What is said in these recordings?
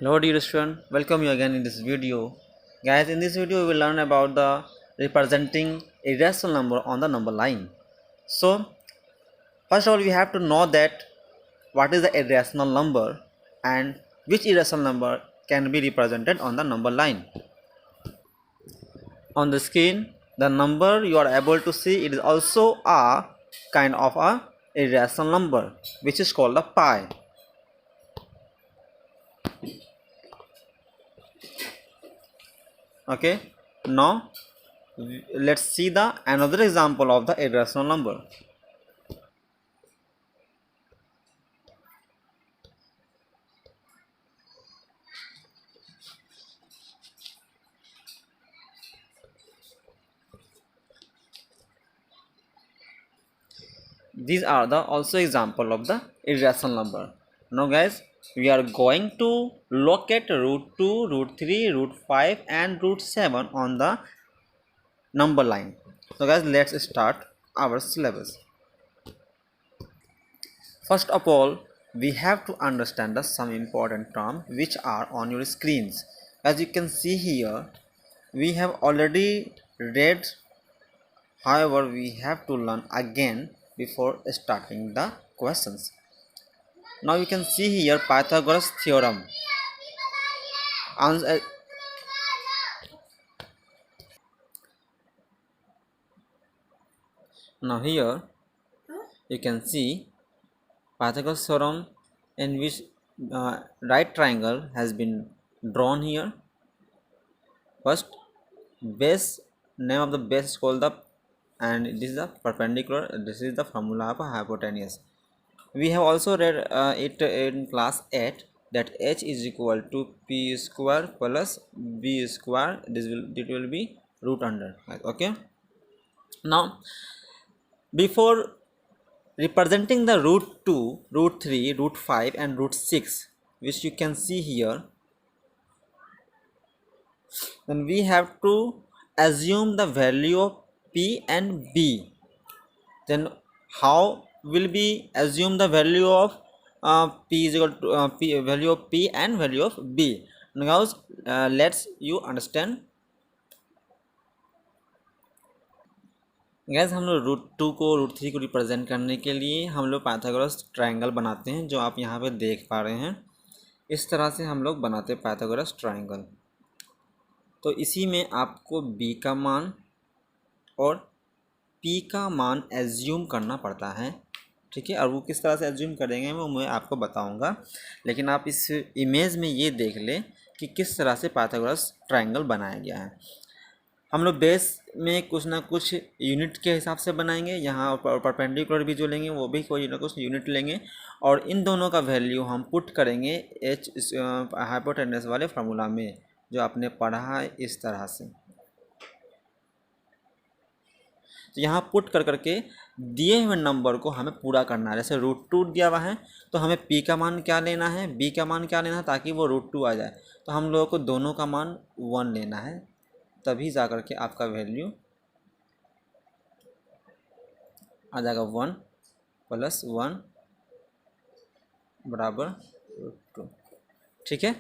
Hello dear student, welcome you again in this video. Guys, in this video we will learn about the representing a rational number on the number line. So, first of all we have to know that what is the irrational number and which irrational number can be represented on the number line. On the screen, the number you are able to see, it is also a kind of a irrational number which is called a pi. Okay, now let's see the another example of the irrational number. These are the also example of the irrational number. Now guys, we are going to locate root 2, root 3, root 5 and root 7 on the number line. So guys, let's start our syllabus. First of all, we have to understand some important terms which are on your screens. As you can see here, we have already read, however we have to learn again before starting the questions. Now you can see here Pythagoras theorem. Now here you can see Pythagoras theorem in which right triangle has been drawn here. First, base, name of the base is called the, and this is the perpendicular, this is the formula of hypotenuse. We have also read it in class 8 that h is equal to p square plus b square. It will be root under. Okay. Now, before representing the root 2, root 3, root 5 and root 6, which you can see here, then we have to assume the value of p and b. Then how will we assume the value of p is equal to value of p and value of b? Now let's you understand. Gas हम लोग root 2 को root 3 को represent करने के लिए हम लोग Pythagoras triangle बनाते हैं, जो आप यहाँ पे देख पा रहे हैं। इस तरह से हम लोग बनाते हैं पाइथागोरस ट्रायंगल। तो इसी में आपको b का मान और p का मान एज्यूम करना पड़ता है, ठीक है। और वो किस तरह से एज्यूम करेंगे वो मैं आपको बताऊंगा, लेकिन आप इस इमेज में ये देख लें कि किस तरह से पाइथागोरस ट्रायंगल बनाया गया है। हम लोग बेस में कुछ ना कुछ यूनिट के हिसाब से बनाएंगे, यहाँ परपेंडिकुलर भी जो लेंगे वो भी कोई ना कुछ यूनिट लेंगे, और इन दोनों का वैल्यू हम पुट करेंगे एच हाइपोटेनस वाले फार्मूला में जो आपने पढ़ा है इस तरह से। तो यहाँ पुट कर करके दिए हुए नंबर को हमें पूरा करना है। जैसे रूट 2 दिया हुआ है तो हमें p का मान क्या लेना है, b का मान क्या लेना है, ताकि वो रूट 2 आ जाए। तो हम लोगों को दोनों का मान 1 लेना है, तभी जा कर के आपका वैल्यू आ जाएगा 1 + 1 = √2, ठीक है।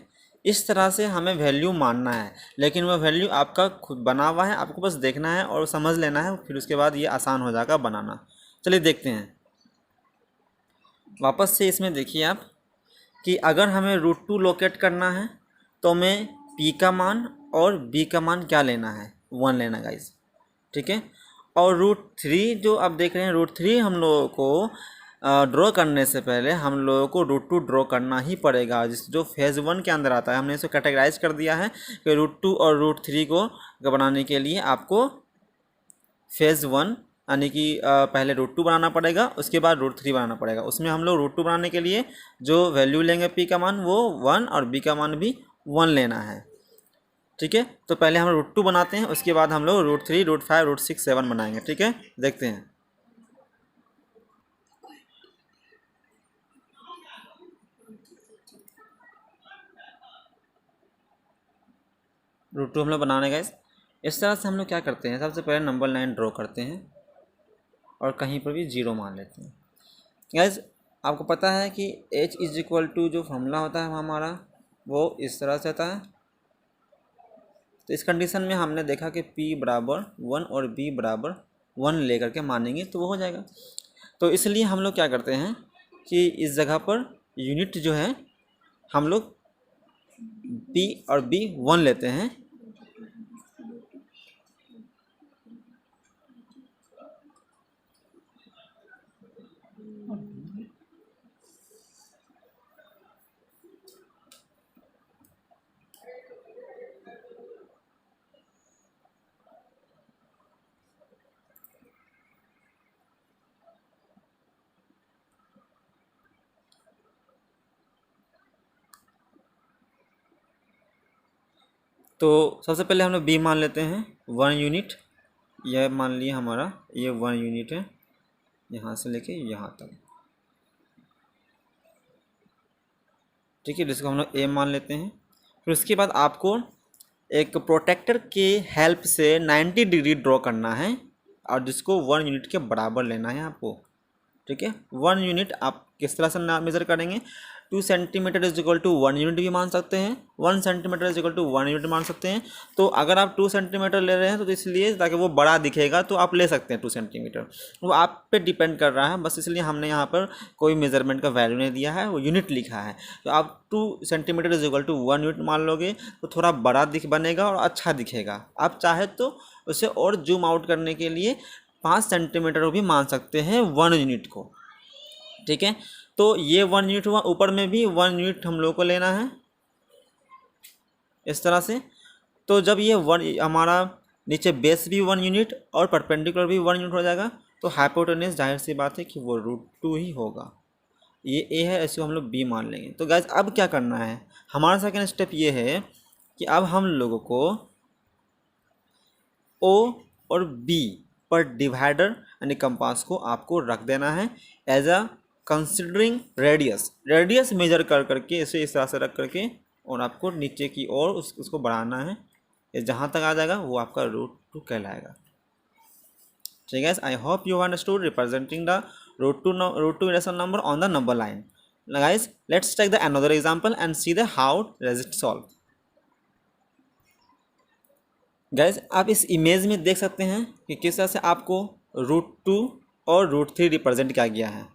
इस तरह से हमें वैल्यू मानना है, लेकिन वह वैल्यू आपका खुद बना हुआ है, आपको बस देखना है और समझ लेना है, फिर उसके बाद ये आसान हो जाएगा बनाना। चलिए देखते हैं वापस से। इसमें देखिए आप कि अगर हमें रूट 2 लोकेट करना है तो हमें p का मान और b का मान क्या लेना है, 1 लेना गाइस, ठीक है। और रूट 3 जो आप देख रहे हैं, रूट 3 हम लोगों को ड्रॉ करने से पहले हम लोगों को रूट 2 ड्रॉ करना ही पड़ेगा, जो फेज़ 1 के अंदर आता है। हमने इसे कैटेगराइज कर दिया है कि रूट 2 और रूट 3 को बनाने के लिए आपको फेज़ 1 यानी कि पहले रूट 2 बनाना पड़ेगा, उसके बाद रूट 3 बनाना पड़ेगा। उसमें हम लोग रूट 2 बनाने के लिए जो वैल्यू लेंगे p का मान वो 1 और b का मान भी 1 लेना है, ठीक है। तो पहले हम रूट 2 बनाते हैं, उसके बाद हम लोग रूट 3, रूट 5, रूट 6, 7 बनाएंगे, ठीक है। देखते हैं। रूट 2 हम लोग बनाने गए। इस तरह से हम लोग क्या करते हैं, सबसे पहले नंबर लाइन ड्रॉ करते हैं और कहीं पर भी 0 मान लेते हैं। गैस आपको पता है कि h = जो फार्मूला होता है हमारा वो इस तरह से आता है। तो इस कंडीशन में हमने देखा कि p बराबर 1 और b बराबर 1 लेकर के मानेंगे तो वो हो जाएगा। तो इसलिए हम लोग क्या करते हैं कि इस जगह पर यूनिट जो है हम लोग p और b 1 लेते हैं। तो सबसे पहले हम लोग b मान लेते हैं 1 यूनिट। यह मान लिया हमारा ये 1 यूनिट है यहाँ से लेके यहाँ तक, ठीक है, जिसको हम लोग a मान लेते हैं। फिर उसके बाद आपको एक प्रोटेक्टर के हेल्प से 90 डिग्री ड्रॉ करना है और जिसको 1 यूनिट के बराबर लेना है आपको, ठीक है। 1 यूनिट आप किस तरह से मेज़र करेंगे, 2 centimetre is equal to 1 unit भी मान सकते हैं, 1 centimetre is equal to 1 unit मान सकते हैं। तो अगर आप 2 सेंटीमीटर ले रहे हैं तो इसलिए ताकि वो बड़ा दिखेगा तो आप ले सकते हैं 2 सेंटीमीटर, वो आप पे डिपेंड कर रहा है, बस इसलिए हमने यहाँ पर कोई मेजरमेंट का वैल्यू नहीं दिया है, वो यूनिट लिखा है। तो आप 2 centimetre is equal to 1 unit मान लोगे तो थोड़ा बड़ा बनेगा और अच्छा दिखेगा। आप चाहे तो उसे और जूम आउट करने के लिए 5 सेंटीमीटर भी मान सकते हैं 1 यूनिट को, ठीक है। तो ये 1 यूनिट हुआ, ऊपर में भी 1 यूनिट हम लोग को लेना है इस तरह से। तो जब ये 1 हमारा नीचे बेस भी 1 यूनिट और परपेंडिकुलर भी 1 यूनिट हो जाएगा तो हाइपोटेन्यूज जाहिर सी बात है कि वो √2 ही होगा। ये ए है, इसको हम लोग बी मान लेंगे। तो गाइस अब क्या करना है, हमारा सेकेंड स्टेप ये है कि अब हम लोगों को ओ और बी पर डिवाइडर यानी कंपास को आपको रख देना है as a considering radius measure कर करके इसे इस तरह से रख करके और आपको नीचे की ओर उसको बढ़ाना है। ये जहाँ तक आ जाएगा वो आपका √2 कहलाएगा। ठीक है, I hope you understood representing the √2 irrational number on the number line. Guys let's take the another example and see the how it solve. Guys आप इस इमेज में देख सकते हैं कि किस तरह से आपको √2 और √3 रिप्रेजेंट किया गया है।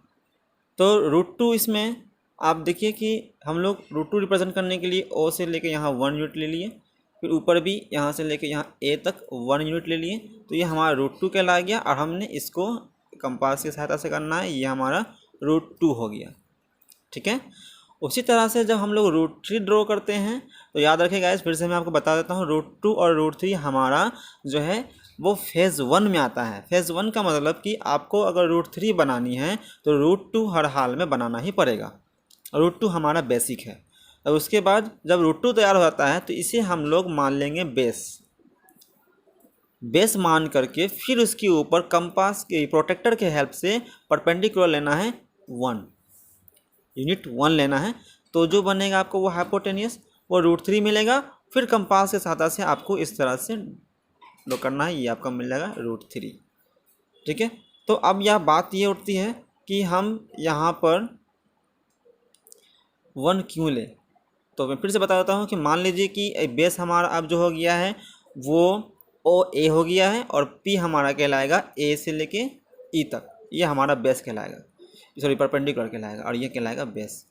तो √2 इसमें आप देखिए कि हम लोग √2 रिप्रेजेंट करने के लिए ओ से लेके यहाँ 1 यूनिट ले लिए, फिर ऊपर भी यहाँ से लेके यहाँ ए तक 1 यूनिट ले लिए, तो ये हमारा √2 कहला गया और हमने इसको कंपास की सहायता से करना है, ये हमारा √2 हो गया। ठीक है, उसी तरह से जब हम लोग √3 ड्रॉ करते हैं तो याद रखिए गाइस, फिर से मैं आपको बता देता हूँ, √2 और √3 हमारा जो है वो फेज़ 1 में आता है। फेज़ 1 का मतलब कि आपको अगर √3 बनानी है तो √2 हर हाल में बनाना ही पड़ेगा। √2 हमारा बेसिक है। और उसके बाद जब √2 तैयार हो जाता है तो इसे हम लोग मान लेंगे बेस मान करके फिर उसके ऊपर कंपास के प्रोटेक्टर के हेल्प से परपेंडिकुलर लेना है 1 यूनिट 1 लेना है। तो जो बनेगा आपको वो हाइपोटेनियस वो √3 मिलेगा। फिर कंपास के सहायता से आपको इस तरह से लो करना है, ये आपका मिल जाएगा √3। ठीक है, तो अब यह बात ये उठती है कि हम यहाँ पर 1 क्यों ले। तो मैं फिर से बता देता हूँ कि मान लीजिए कि बेस हमारा अब जो हो गया है वो OA हो गया है और P हमारा कहलाएगा A से लेके E तक, ये हमारा बेस कहलाएगा, सॉरी परपेंडिकुलर कहलाएगा और ये कहलाएगा बेस।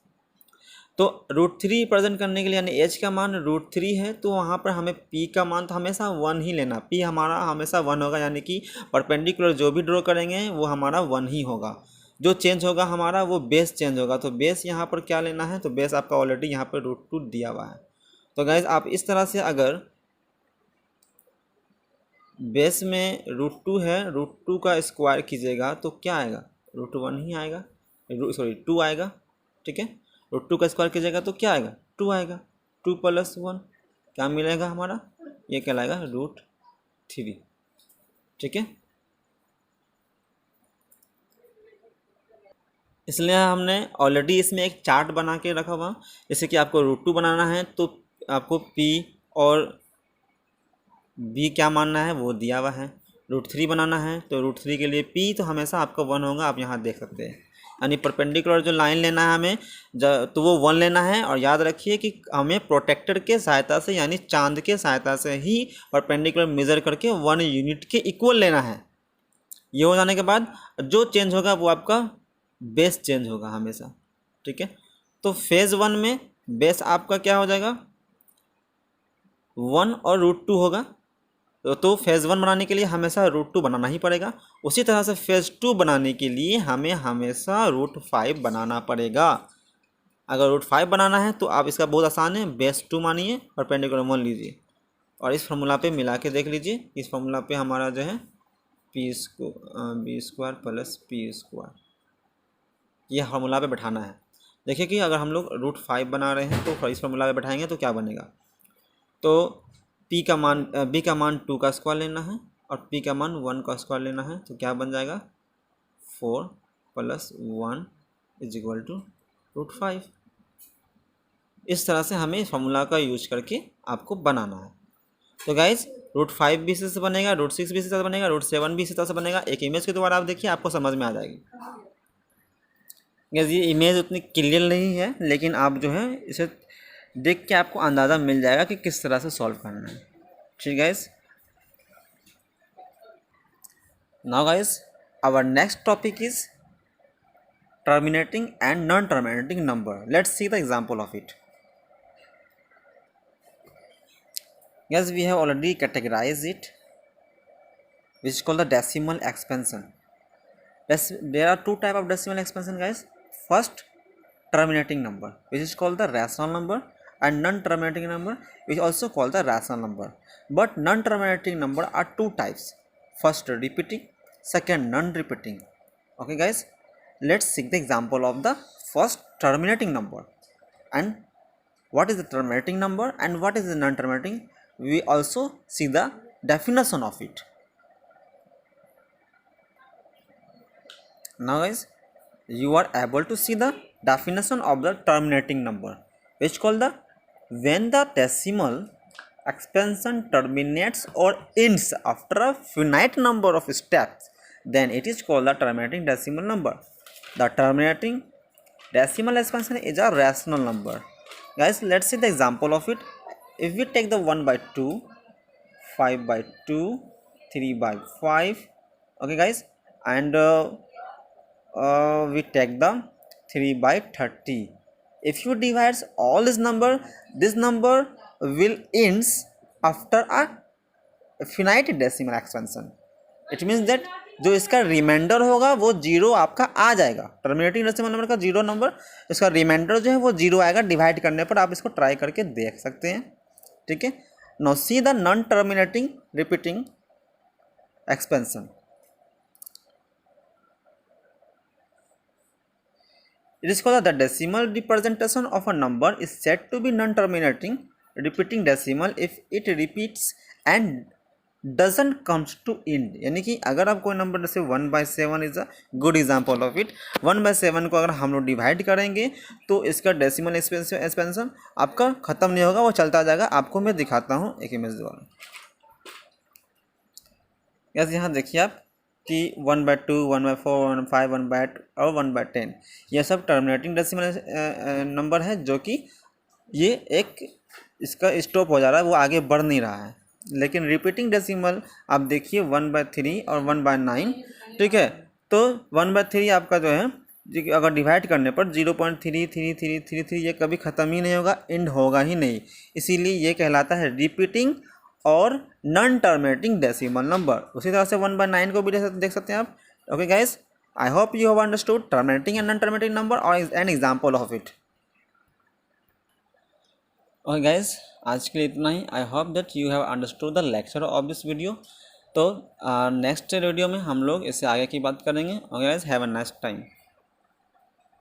तो √3 प्रेजेंट करने के लिए यानी H का मान √3 है तो वहाँ पर हमें P का मान तो हमेशा 1 ही लेना, P हमारा हमेशा 1 होगा, यानी कि परपेंडिकुलर जो भी ड्रॉ करेंगे वो हमारा 1 ही होगा। जो चेंज होगा हमारा वो बेस चेंज होगा। तो बेस यहाँ पर क्या लेना है, तो बेस आपका ऑलरेडी यहाँ पर √2 दिया हुआ है। तो गाइज आप इस तरह से अगर बेस में √2 है, √2 का स्क्वायर कीजिएगा तो क्या आएगा, √1 ही आएगा, सॉरी 2 आएगा। ठीक है, √2 का स्क्वायर कीजिएगा तो क्या आएगा, 2 आएगा। 2 + 1 क्या मिलेगा हमारा, ये कहलाएगा √3। ठीक है, इसलिए हमने ऑलरेडी इसमें एक चार्ट बना के रखा हुआ, जैसे कि आपको √2 बनाना है तो आपको P और B क्या मानना है वो दिया हुआ है। √3 बनाना है तो √3 के लिए P तो हमेशा आपका 1 होगा, आप यहाँ देख सकते हैं यानी परपेंडिकुलर जो लाइन लेना है हमें तो वो 1 लेना है। और याद रखिए कि हमें प्रोटेक्टर के सहायता से यानी चांद के सहायता से ही परपेंडिकुलर मेज़र करके 1 यूनिट के इक्वल लेना है। ये हो जाने के बाद जो चेंज होगा वो आपका बेस चेंज होगा हमेशा, ठीक है। तो फेज़ 1 में बेस आपका क्या हो जाएगा 1 और √2 होगा। तो फेज़ 1 बनाने के लिए हमेशा √2 बनाना ही पड़ेगा। उसी तरह से फेज़ 2 बनाने के लिए हमें हमेशा √5 बनाना पड़ेगा। अगर √5 बनाना है तो आप इसका बहुत आसान है, बेस 2 मानिए और परपेंडिकुलर 1 लीजिए और इस फार्मूला पे मिला के देख लीजिए। इस फार्मूला पे हमारा जो है b² + p², ये फार्मूला पे बैठाना है। देखिए कि अगर हम लोग √5 बना रहे हैं तो इस फार्मूला पे बैठाएंगे तो क्या बनेगा। तो b का मान 2 का स्क्वायर लेना है और p का मान 1 का स्क्वायर लेना है। तो क्या बन जाएगा 4 + 1 = √5। इस तरह से हमें फार्मूला का यूज करके आपको बनाना है। तो गाइज √5 भी इसी से बनेगा, √6 भी इसी तरह से बनेगा, √7 भी इसी तरह से बनेगा। एक इमेज के द्वारा आप देखिए, आपको समझ में आ जाएगी। गाइज ये इमेज उतनी क्लियर नहीं है, लेकिन आप जो है इसे देख के आपको अंदाज़ा मिल जाएगा कि किस तरह से सॉल्व करना है। ठीक guys, now guys our next topic is terminating and non-terminating number. Let's see the example of it. Yes, we have already categorized it, which is called the decimal expansion. There are two types of decimal expansion, guys. First, terminating number, which is called the rational number, and non-terminating number, which is also called the rational number. But non-terminating number are two types. First, repeating. Second, non-repeating. Okay, guys. Let's see the example of the first terminating number. And what is the terminating number and what is the non-terminating? We also see the definition of it. Now guys, you are able to see the definition of the terminating number, which called the when the decimal expansion terminates or ends after a finite number of steps, then it is called the terminating decimal number. The terminating decimal expansion is a rational number. Guys, let's see the example of it. If we take the 1/2, 5/2, 3/5, okay guys, and we take the 3/30. If you divide all this number will ends after a finite decimal expansion. It means that जो इसका reminder होगा वो 0 आपका आ जाएगा। Terminating decimal number का 0 number, इसका reminder जो है वो 0 आएगा डिवाइड करने पर। आप इसको ट्राई करके देख सकते हैं, ठीक है। Now see the non terminating repeating expansion. It is called the decimal representation of a number is said to be non terminating repeating decimal if it repeats and doesn't comes to end। यानी कि अगर आप कोई number जैसे 1/7 is a good example of it. 1/7 को अगर हम लोग डिवाइड करेंगे तो इसका डेसिमल एक्सपेंशन आपका ख़त्म नहीं होगा, वो चलता जाएगा। आपको मैं दिखाता हूँ एक इमेज द्वारा। यस, यहाँ देखिए आप कि 1/2, 1/4, 1/5, 1/8 और 1/10 ये सब टर्मिनेटिंग डेसिमल नंबर है, जो कि ये एक इसका स्टॉप हो जा रहा है, वो आगे बढ़ नहीं रहा है। लेकिन रिपीटिंग डेसिमल आप देखिए 1/3 और 1/9, ठीक है। तो 1/3 आपका जो है अगर डिवाइड करने पर 0.3333 ये कभी ख़त्म ही नहीं होगा, एंड होगा ही नहीं। इसीलिए ये कहलाता है रिपीटिंग और नॉन टर्मिनेटिंग डेसिमल नंबर। उसी तरह से 1/9 को भी देख सकते हैं आप। Okay guys, I hope you have understood terminating and non terminating number और an example of it. Okay guys, आज के लिए इतना ही। I hope that you have understood the lecture of this video. तो नेक्स्ट वीडियो में हम लोग इससे आगे की बात करेंगे। Okay guys, have a nice time.